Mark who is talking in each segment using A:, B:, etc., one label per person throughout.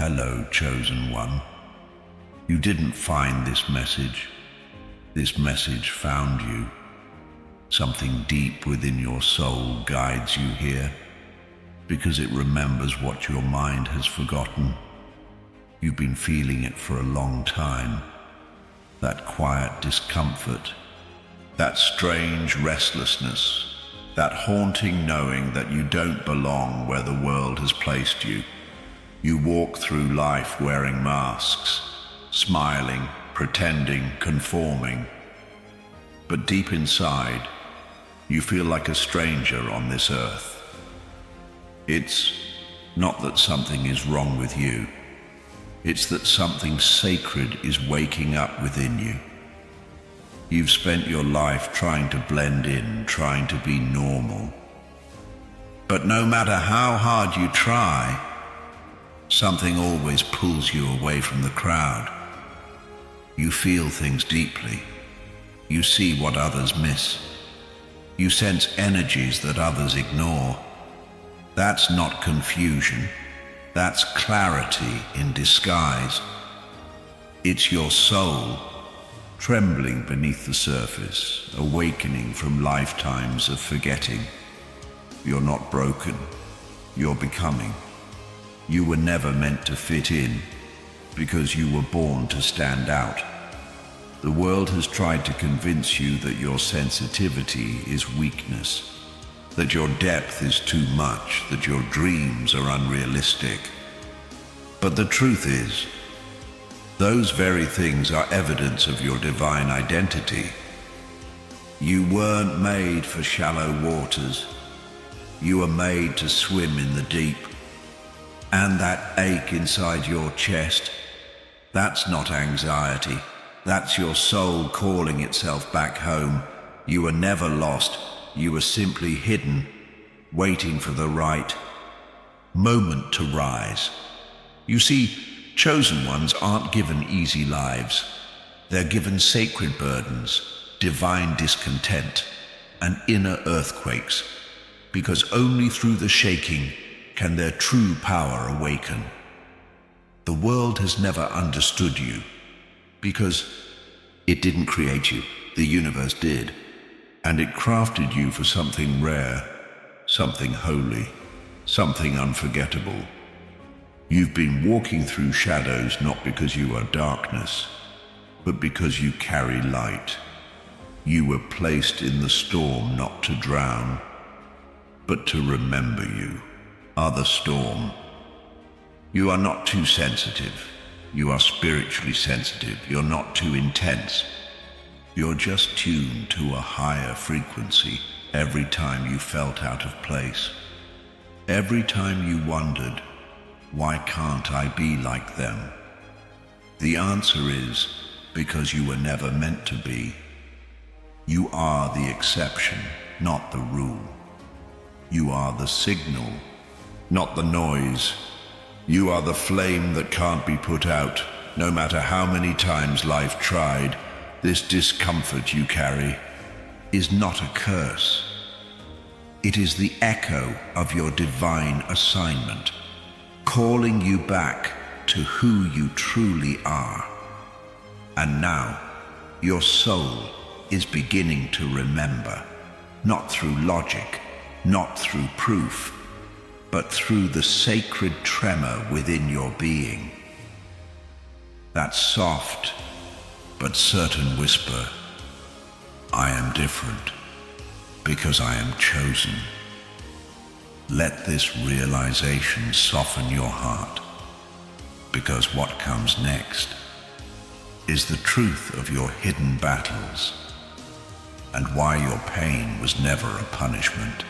A: Hello, chosen one. You didn't find this message. This message found you. Something deep within your soul guides you here because it remembers what your mind has forgotten. You've been feeling it for a long time. That quiet discomfort, that strange restlessness, that haunting knowing that you don't belong where the world has placed you. You walk through life wearing masks, smiling, pretending, conforming. But deep inside, you feel like a stranger on this earth. It's not that something is wrong with you. It's that something sacred is waking up within you. You've spent your life trying to blend in, trying to be normal. But no matter how hard you try, something always pulls you away from the crowd. You feel things deeply. You see what others miss. You sense energies that others ignore. That's not confusion. That's clarity in disguise. It's your soul trembling beneath the surface, awakening from lifetimes of forgetting. You're not broken. You're becoming. You were never meant to fit in because you were born to stand out. The world has tried to convince you that your sensitivity is weakness, that your depth is too much, that your dreams are unrealistic. But the truth is, those very things are evidence of your divine identity. You weren't made for shallow waters. You were made to swim in the deep. And that ache inside your chest, that's not anxiety. That's your soul calling itself back home. You were never lost. You were simply hidden, waiting for the right moment to rise. You see, chosen ones aren't given easy lives. They're given sacred burdens, divine discontent, and inner earthquakes, because only through the shaking can their true power awaken. The world has never understood you because it didn't create you, the universe did, and it crafted you for something rare, something holy, something unforgettable. You've been walking through shadows not because you are darkness, but because you carry light. You were placed in the storm not to drown, but to remember you are the storm. You are not too sensitive. You are spiritually sensitive. You're not too intense. You're just tuned to a higher frequency every time you felt out of place. Every time you wondered, why can't I be like them? The answer is because you were never meant to be. You are the exception, not the rule. You are the signal, not the noise. You are the flame that can't be put out, no matter how many times life tried. This discomfort you carry is not a curse. It is the echo of your divine assignment, calling you back to who you truly are. And now, your soul is beginning to remember, not through logic, not through proof, but through the sacred tremor within your being. That soft but certain whisper, I am different because I am chosen. Let this realization soften your heart, because what comes next is the truth of your hidden battles and why your pain was never a punishment.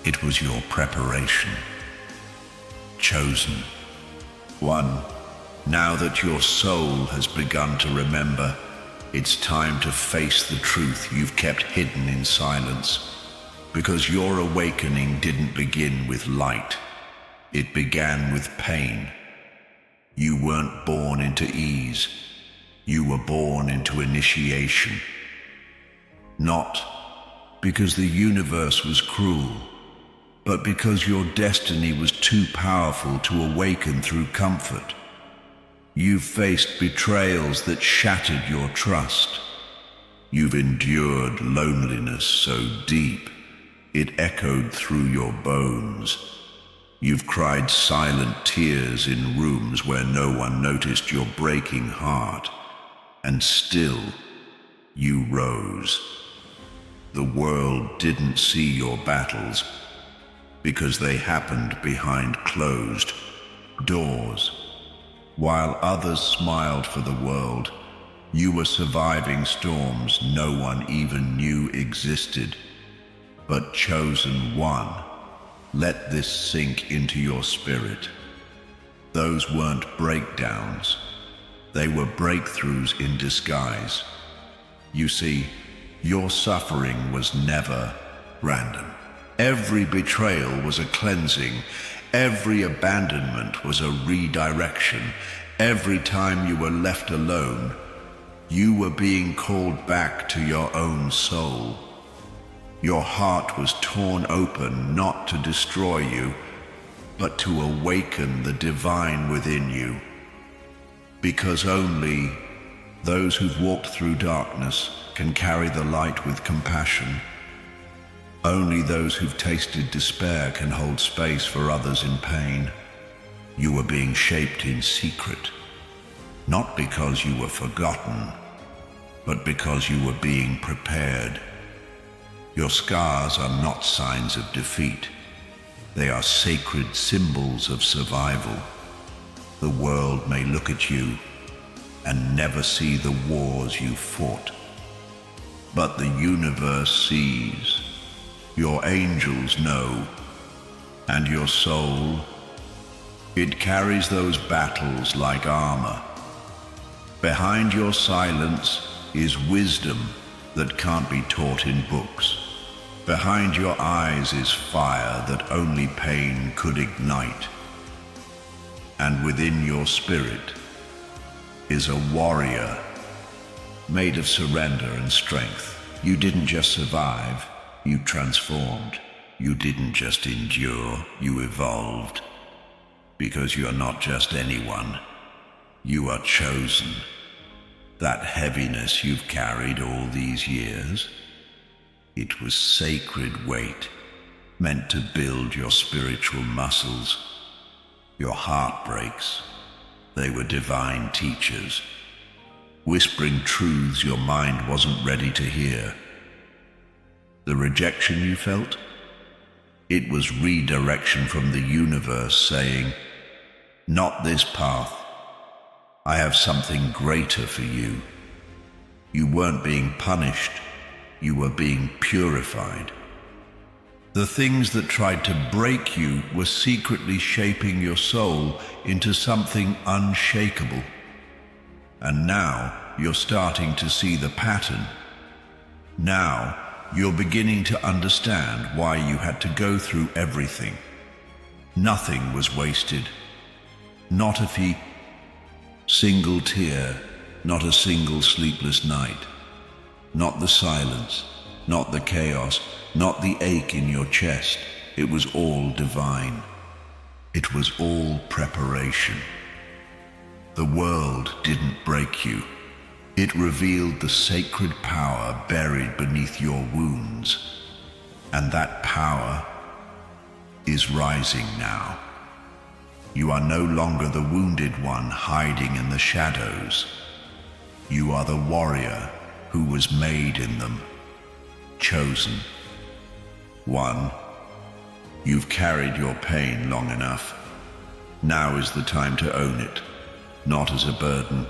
A: It was your preparation. Chosen one, now that your soul has begun to remember, it's time to face the truth you've kept hidden in silence. Because your awakening didn't begin with light. It began with pain. You weren't born into ease. You were born into initiation. Not because the universe was cruel, but because your destiny was too powerful to awaken through comfort. You've faced betrayals that shattered your trust. You've endured loneliness so deep it echoed through your bones. You've cried silent tears in rooms where no one noticed your breaking heart, and still you rose. The world didn't see your battles because they happened behind closed doors. While others smiled for the world, you were surviving storms no one even knew existed. But chosen one, let this sink into your spirit. Those weren't breakdowns. They were breakthroughs in disguise. You see, your suffering was never random. Every betrayal was a cleansing. Every abandonment was a redirection. Every time you were left alone, you were being called back to your own soul. Your heart was torn open not to destroy you, but to awaken the divine within you. Because only those who've walked through darkness can carry the light with compassion. Only those who've tasted despair can hold space for others in pain. You were being shaped in secret, not because you were forgotten, but because you were being prepared. Your scars are not signs of defeat. They are sacred symbols of survival. The world may look at you and never see the wars you fought, but the universe sees. Your angels know, and your soul, it carries those battles like armor. Behind your silence is wisdom that can't be taught in books. Behind your eyes is fire that only pain could ignite. And within your spirit is a warrior made of surrender and strength. You didn't just survive, you transformed. You didn't just endure, you evolved. Because you are not just anyone, you are chosen. That heaviness you've carried all these years, it was sacred weight, meant to build your spiritual muscles. Your heartbreaks, they were divine teachers, whispering truths your mind wasn't ready to hear. The rejection you felt, it was redirection from the universe saying, "Not this path. I have something greater for you." You weren't being punished. You were being purified. The things that tried to break you were secretly shaping your soul into something unshakable. And now you're starting to see the pattern. Now you're beginning to understand why you had to go through everything. Nothing was wasted. Not a single tear, not a single sleepless night. Not the silence, not the chaos, not the ache in your chest. It was all divine. It was all preparation. The world didn't break you. It revealed the sacred power buried beneath your wounds. And that power is rising now. You are no longer the wounded one hiding in the shadows. You are the warrior who was made in them, chosen. One, you've carried your pain long enough. Now is the time to own it, not as a burden,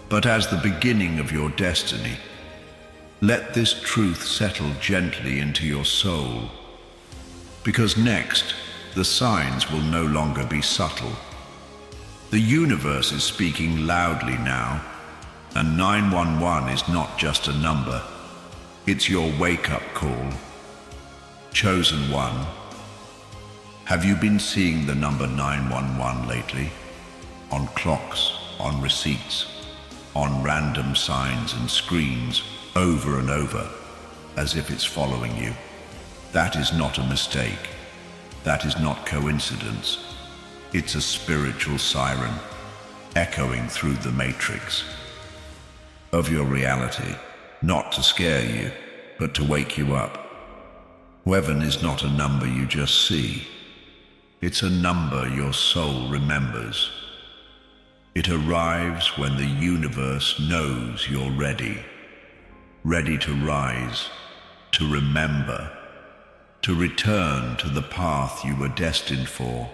A: but as the beginning of your destiny. Let this truth settle gently into your soul, because next, the signs will no longer be subtle. The universe is speaking loudly now, and 911 is not just a number. It's your wake-up call. Chosen one, have you been seeing the number 911 lately? On clocks, on receipts, on random signs and screens, over and over, as if it's following you. That is not a mistake. That is not coincidence. It's a spiritual siren, echoing through the matrix of your reality, not to scare you, but to wake you up. Heaven is not a number you just see. It's a number your soul remembers. It arrives when the universe knows you're ready to rise, to remember, to return to the path you were destined for.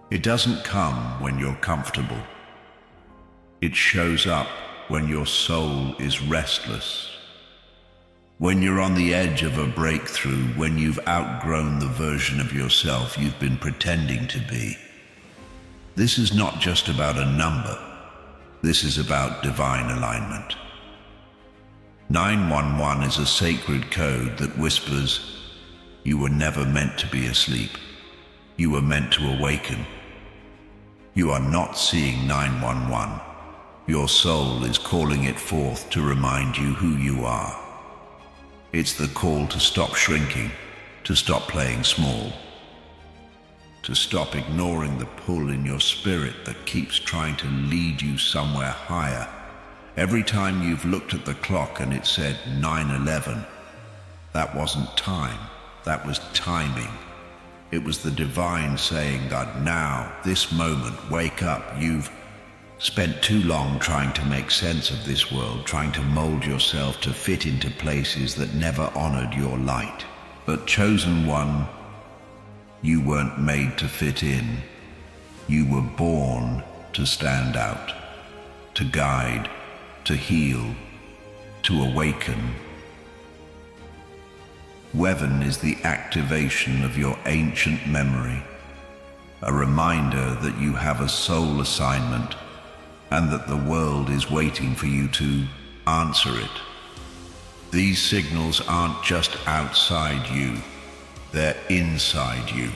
A: It doesn't come when you're comfortable. It shows up when your soul is restless, when you're on the edge of a breakthrough, when you've outgrown the version of yourself you've been pretending to be. This is not just about a number. This is about divine alignment. 911 is a sacred code that whispers, you were never meant to be asleep. You were meant to awaken. You are not seeing 911. Your soul is calling it forth to remind you who you are. It's the call to stop shrinking, to stop playing small, to stop ignoring the pull in your spirit that keeps trying to lead you somewhere higher. Every time you've looked at the clock and it said 9:11, that wasn't time, that was timing. It was the divine saying that now, this moment, wake up. You've spent too long trying to make sense of this world, trying to mold yourself to fit into places that never honored your light. But chosen one, you weren't made to fit in. You were born to stand out, to guide, to heal, to awaken. Heaven is the activation of your ancient memory, a reminder that you have a soul assignment and that the world is waiting for you to answer it. These signals aren't just outside you, they're inside you,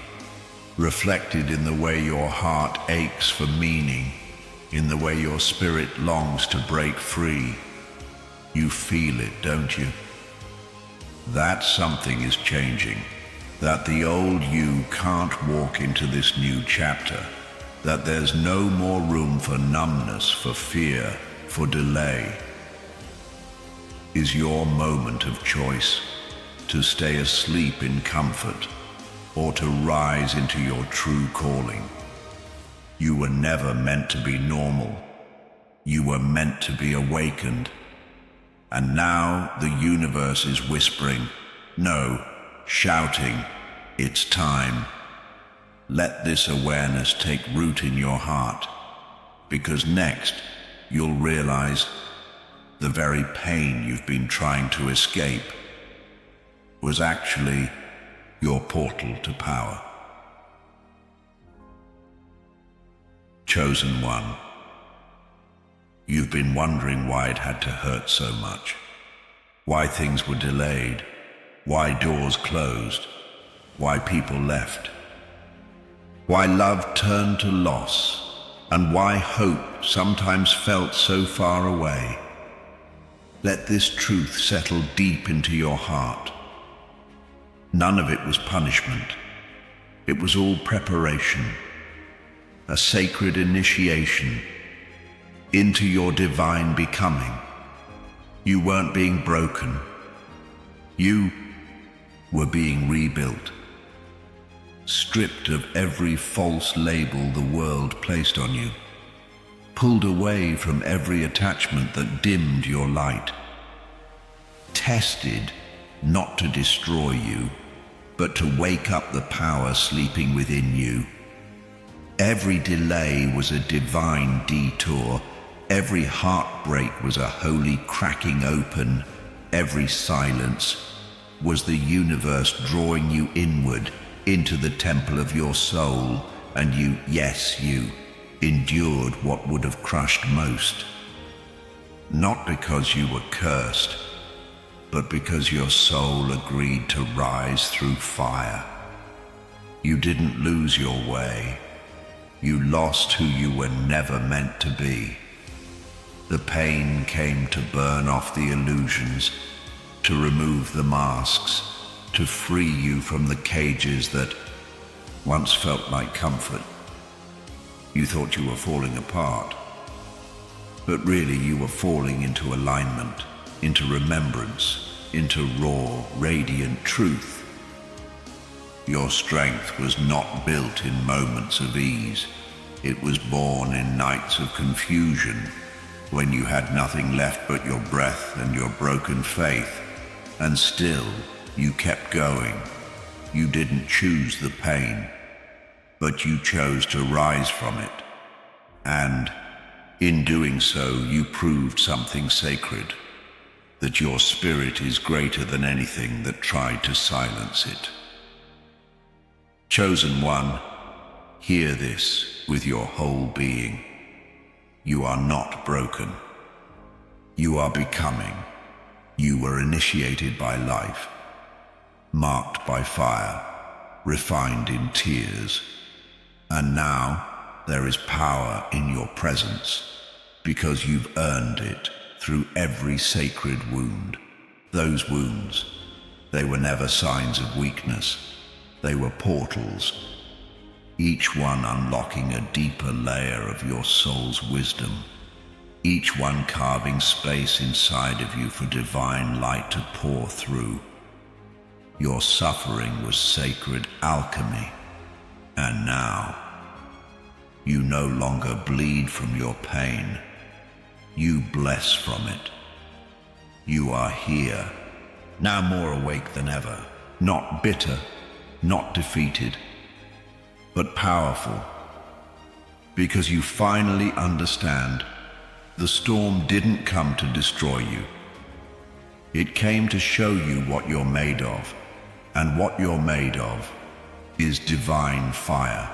A: reflected in the way your heart aches for meaning, in the way your spirit longs to break free. You feel it, don't you? That something is changing, that the old you can't walk into this new chapter, that there's no more room for numbness, for fear, for delay. Is your moment of choice to stay asleep in comfort or to rise into your true calling? You were never meant to be normal. You were meant to be awakened. And now the universe is whispering, no, shouting, it's time. Let this awareness take root in your heart, because next you'll realize the very pain you've been trying to escape was actually your portal to power. Chosen one, you've been wondering why it had to hurt so much, why things were delayed, why doors closed, why people left, why love turned to loss, and why hope sometimes felt so far away. Let this truth settle deep into your heart. None of it was punishment. It was all preparation, a sacred initiation into your divine becoming. You weren't being broken. You were being rebuilt, stripped of every false label the world placed on you, pulled away from every attachment that dimmed your light, tested not to destroy you, but to wake up the power sleeping within you. Every delay was a divine detour. Every heartbreak was a holy cracking open. Every silence was the universe drawing you inward into the temple of your soul, and you, yes, you, endured what would have crushed most. Not because you were cursed, but because your soul agreed to rise through fire. You didn't lose your way. You lost who you were never meant to be. The pain came to burn off the illusions, to remove the masks, to free you from the cages that once felt like comfort. You thought you were falling apart, but really you were falling into alignment, into remembrance, into raw, radiant truth. Your strength was not built in moments of ease. It was born in nights of confusion, when you had nothing left but your breath and your broken faith. And still, you kept going. You didn't choose the pain, but you chose to rise from it. And in doing so, you proved something sacred, that your spirit is greater than anything that tried to silence it. Chosen one, hear this with your whole being. You are not broken. You are becoming. You were initiated by life, marked by fire, refined in tears. And now there is power in your presence, because you've earned it through every sacred wound. Those wounds, they were never signs of weakness. They were portals, each one unlocking a deeper layer of your soul's wisdom, each one carving space inside of you for divine light to pour through. Your suffering was sacred alchemy, and now you no longer bleed from your pain. You bless from it. You are here, now more awake than ever, not bitter, not defeated, but powerful, because you finally understand the storm didn't come to destroy you. It came to show you what you're made of, and what you're made of is divine fire.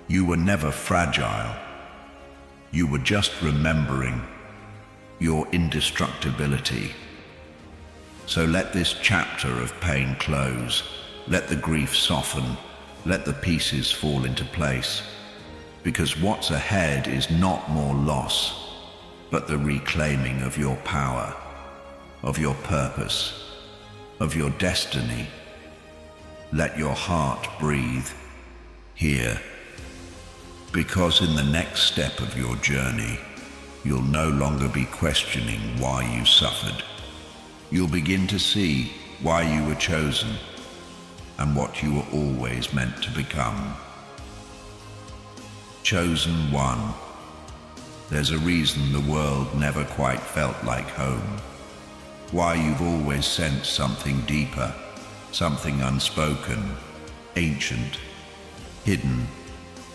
A: You were never fragile. You were just remembering your indestructibility. So let this chapter of pain close. Let the grief soften. Let the pieces fall into place. Because what's ahead is not more loss, but the reclaiming of your power, of your purpose, of your destiny. Let your heart breathe here, because in the next step of your journey, you'll no longer be questioning why you suffered. You'll begin to see why you were chosen and what you were always meant to become. Chosen one. There's a reason the world never quite felt like home. Why you've always sensed something deeper, something unspoken, ancient, hidden,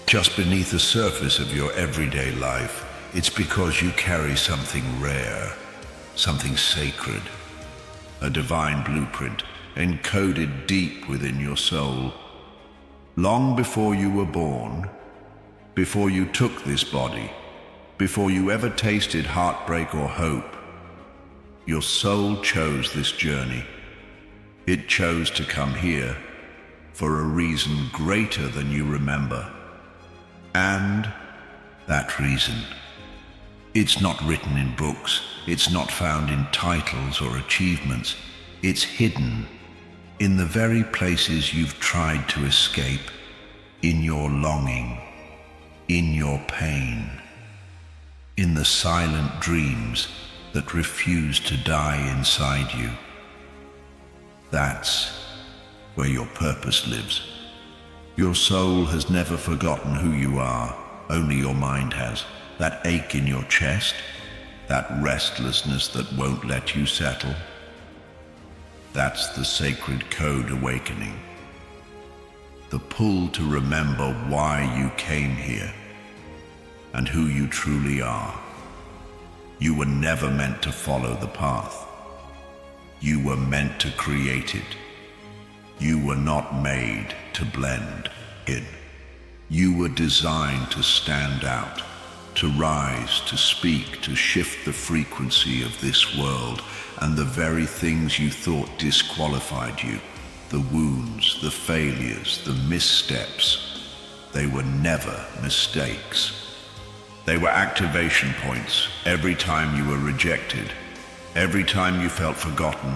A: just beneath the surface of your everyday life. It's because you carry something rare, something sacred, a divine blueprint encoded deep within your soul. Long before you were born, before you took this body, before you ever tasted heartbreak or hope, your soul chose this journey. It chose to come here for a reason greater than you remember. And that reason, it's not written in books, it's not found in titles or achievements. It's hidden in the very places you've tried to escape, in your longing, in your pain, in the silent dreams that refuse to die inside you. That's where your purpose lives. Your soul has never forgotten who you are, only your mind has. That ache in your chest, that restlessness that won't let you settle, that's the sacred code awakening. The pull to remember why you came here and who you truly are. You were never meant to follow the path. You were meant to create it. You were not made to blend in. You were designed to stand out, to rise, to speak, to shift the frequency of this world, and the very things you thought disqualified you, the wounds, the failures, the missteps, they were never mistakes. They were activation points. Every time you were rejected, every time you felt forgotten,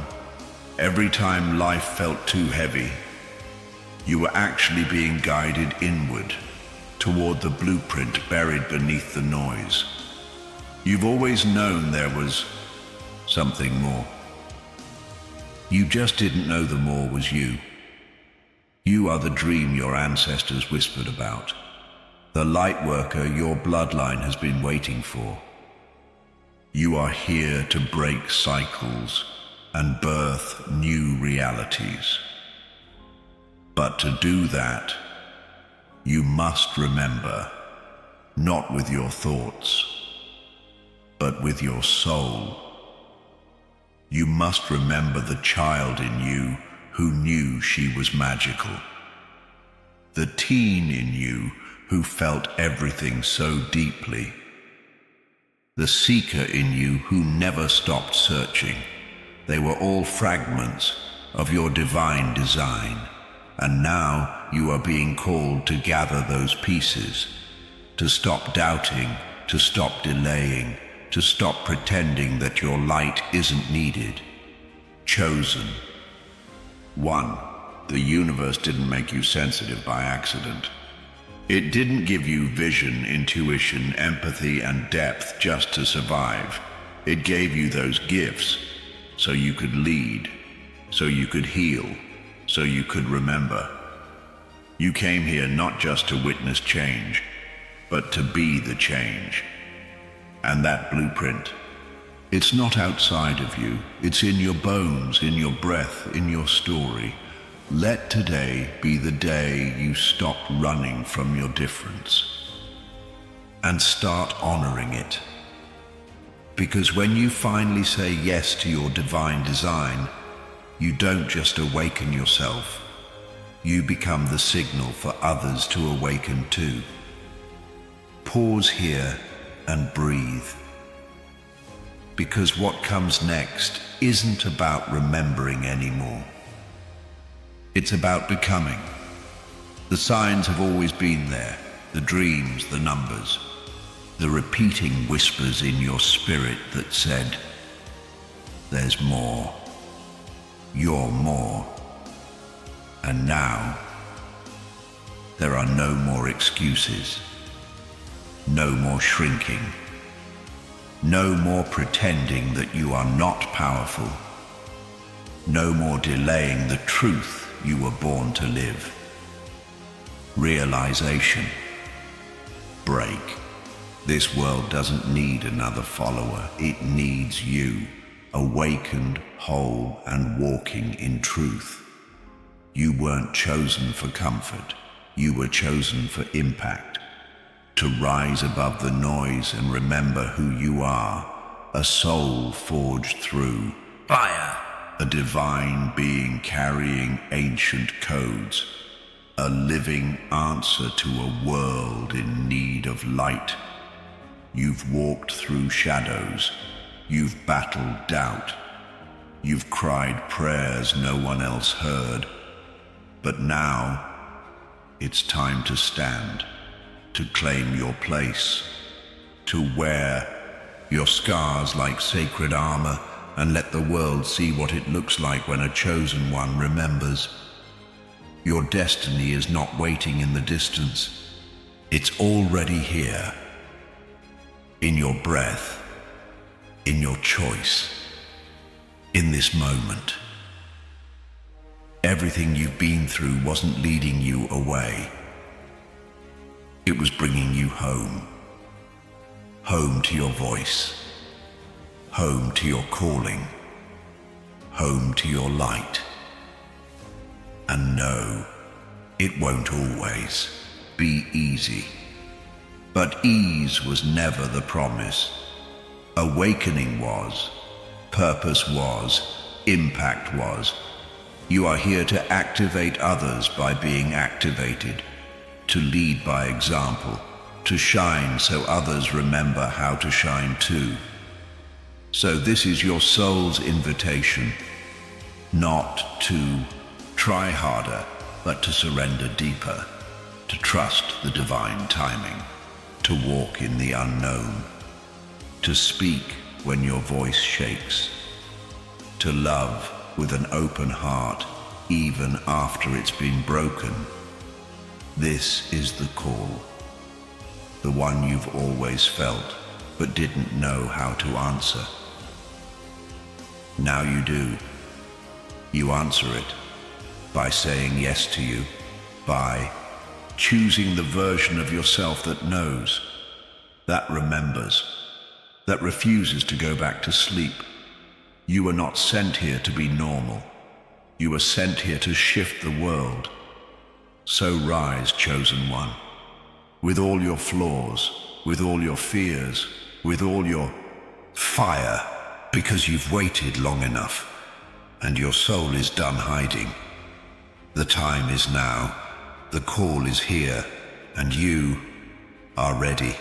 A: Every time life felt too heavy, you were actually being guided inward, toward the blueprint buried beneath the noise. You've always known there was something more. You just didn't know the more was you. You are the dream your ancestors whispered about, the light worker your bloodline has been waiting for. You are here to break cycles and birth new realities. But to do that, you must remember, not with your thoughts, but with your soul. You must remember the child in you who knew she was magical. The teen in you who felt everything so deeply. The seeker in you who never stopped searching. They were all fragments of your divine design. And now you are being called to gather those pieces, to stop doubting, to stop delaying, to stop pretending that your light isn't needed. Chosen. One, the universe didn't make you sensitive by accident. It didn't give you vision, intuition, empathy, and depth just to survive. It gave you those gifts so you could lead, so you could heal, so you could remember. You came here not just to witness change, but to be the change. And that blueprint, it's not outside of you, it's in your bones, in your breath, in your story. Let today be the day you stop running from your difference and start honoring it. Because when you finally say yes to your divine design, you don't just awaken yourself, you become the signal for others to awaken too. Pause here and breathe. Because what comes next isn't about remembering anymore. It's about becoming. The signs have always been there, the dreams, the numbers, the repeating whispers in your spirit that said, there's more. You're more. And now, there are no more excuses, no more shrinking, no more pretending that you are not powerful, no more delaying the truth you were born to live. Realization. Break. This world doesn't need another follower, it needs you. Awakened, whole, and walking in truth. You weren't chosen for comfort, you were chosen for impact. To rise above the noise and remember who you are, a soul forged through fire, a divine being carrying ancient codes, a living answer to a world in need of light. You've walked through shadows. You've battled doubt. You've cried prayers no one else heard. But now, it's time to stand, to claim your place, to wear your scars like sacred armor and let the world see what it looks like when a chosen one remembers. Your destiny is not waiting in the distance. It's already here, in your breath, in your choice, in this moment. Everything you've been through wasn't leading you away. It was bringing you home. Home to your voice. Home to your calling. Home to your light. And no, it won't always be easy. But ease was never the promise. Awakening was, purpose was, impact was. You are here to activate others by being activated, to lead by example, to shine so others remember how to shine too. So this is your soul's invitation, not to try harder, but to surrender deeper, to trust the divine timing, to walk in the unknown, to speak when your voice shakes, to love with an open heart, even after it's been broken. This is the call, the one you've always felt, but didn't know how to answer. Now you do. You answer it by saying yes to you, by choosing the version of yourself that knows, that remembers, that refuses to go back to sleep. You were not sent here to be normal. You were sent here to shift the world. So rise, chosen one, with all your flaws, with all your fears, with all your fire, because you've waited long enough, and your soul is done hiding. The time is now, the call is here, and you are ready.